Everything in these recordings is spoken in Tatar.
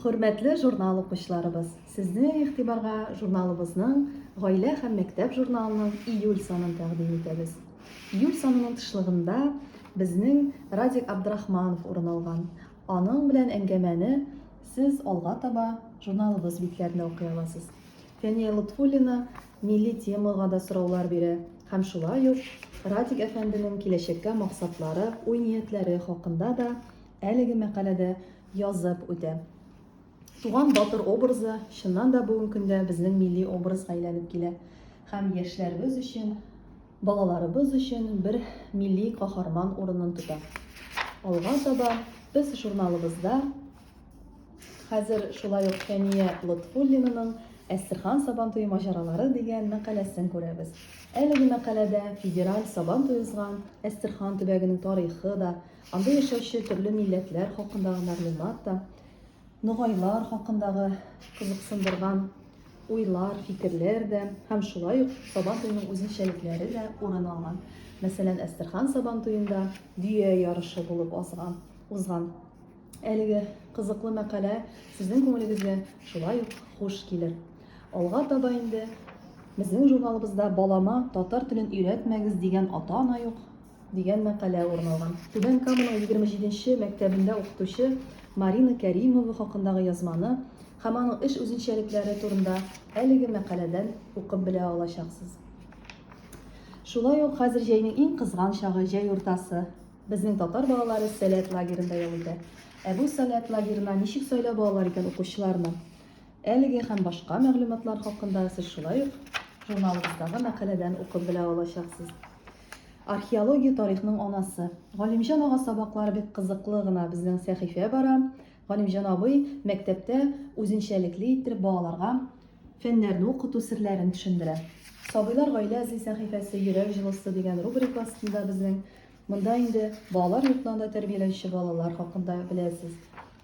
Hürmetli jurnal okuyucularыбыз, сезне игътибарга журналыбызның Гаилә һәм мәктәп журналының июль санын тәкъдим итәбез. Июль санының тышлыгында безнең Радик Абдрахманов урын алган. Аның белән әңгәмәне сез алга таба журналыбыз битләрендә укый аласыз. Фәния Лотфуллина милли темага да сораулар бирә һәм шулай ук Радик әфәнденең киләчәккә максатлары, уй-ниятләре хакында да әлеге мәкаләдә язып үтә. Туган батыр образы чыннан да бүгенге көндә безнең милли образга әйләнеп килә һәм яшьләребез өчен, балаларыбыз өчен бер милли каһарман урынын тота. Алга таба без журналыбызда хәзер шулай ук Фәния Лотфуллинаның Әстерхан Сабантуе маҗаралары дигән мәкаләсен күрәбез. Әлеге мәкаләдә федераль Сабантуй узган Әстерхан төбәгенең тарихы да, анда яшәүче төрле милләтләр хакындагы мәгълүмат та, ногайлар хакындагы кызыксындырган уйлар, фикерләр дә һәм шулай ук Сабантуйның үзенчәлекләре дә урын алган. Мәсәлән, Әстерхан Сабантуенда дөя ярышы булып узган. Әлеге кызыклы мәкалә сезнең күңелегезгә шулай ук хуш килер. Алга таба инде безнең журналыбызда балама татар телен өйрәтмәгез дигән ата-ана юк дигән мәкалә урын алган. Түбән Каманың 27нче мәктәбендә укытучы Марина Кәримова хакындагы язманы һәм аның эш үзенчәлекләре турында әлеге мәкаләдән укып белә алачаксыз. Шулай ук хәзер җәйнең иң кызган чагы, җәй уртасы. Безнең татар балалары сәләт лагерында ял итә. Бу сәләт лагерына ничек сайлап алалар икән укучыларны? Әлеге һәм башка мәгълүматлар хакында сез шулай ук журналыбыздагы мәкаләдән укып белә алачаксыз. Археология тарихның анасы. Галимҗан ага сабаклары бик кызыклы гына безнең сәхифә бара. Галимҗан абый мәктәптә үзенчәлекле итеп балаларга фәннәрне укыту серләрен төшендерә. Сабыйлар гаилә әзи сәхифәсе йөрәк җылысы дигән рубрика астында безнең монда инде балалар йортында тәрбияләнүче балалар хакында беләсез.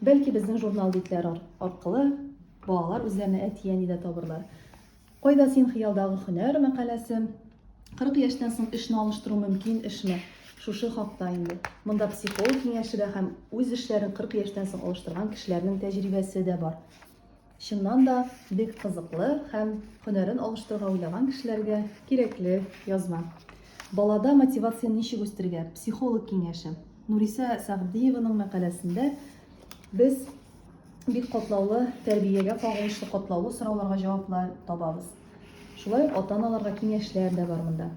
Бәлки безнең журнал битләре аркылы балалар үзләренә әти-әни дә табырлар. Кайда син хыялдагы һөнәр мәкаләсе? 40 яшьтән соң эшне алыштыру мөмкин эшме? Шушы хакта инде. Монда психолог киңәше дә һәм үз эшләрен 40 яшьтән соң алыштырган кешеләрнең тәҗрибәсе дә бар. Чыннан да бик кызыклы һәм һөнәрен алыштырырга уйлаган кешеләргә кирәкле язма. Балада мотивацияны ничек үстергә? Психолог киңәше. Нуриса Сәгъдиеваның мәкаләсендә без бик катлаулы тәрбиягә кагылышлы катлаулы сорауларга җаваплар табабыз. Шулай ук ата-аналарга киңәшләр дә бар монда.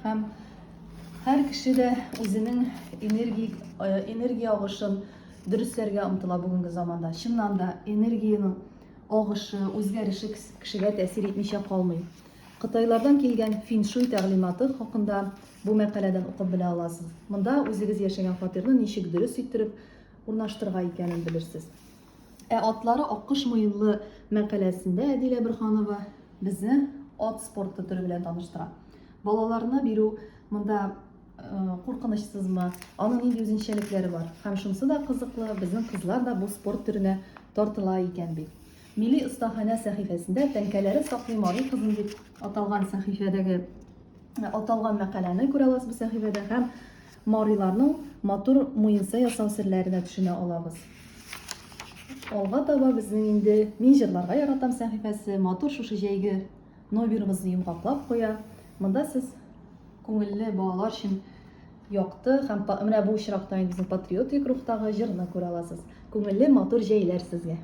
Һәм һәр кеше дә үзенең энергия агышын дөрестләргә омтыла бүгенге заманда. Чыннан да энергияның агышы, үзгәреше кешегә тәэсир итмичә калмый. Кытайлардан килгән фин-шуй тәгълиматы хакында бу мәкаләдән укып белә аласыз. Монда үзегез яшәгән фатирны ничек дөрес иттереп урнаштырырга икәнен белерсез. Атлары аккош муенлы мәкаләсендә Әдилә Бөрханова безне ат спорты төре белән таныштыра. Балаларына бирү монда куркынычсызмы, аның нинди үзенчәлекләре бар. Һәм шунысы да кызыклы, безнең кызлар да бу спорт төренә тартыла икән бит. Милли остаханә сәхифәсендә тәңкәләре саклый Марий кызын дип аталган сәхифәдәге аталган мәкаләне күрә аласыз бу сәхифәдә һәм Мариларның матур муенса ясау серләренә төшенә алабыз. Алга таба безнең инде Мин җырларга яратам сәхифәсе матур шушы җәйге номерыбызны йомгаклап куя. Монда сез күңелле балалар өчен якты һәм менә бу очракта безнең патриотик рухтагы җырны күрә аласыз. Күңелле матур җәйләр сезгә.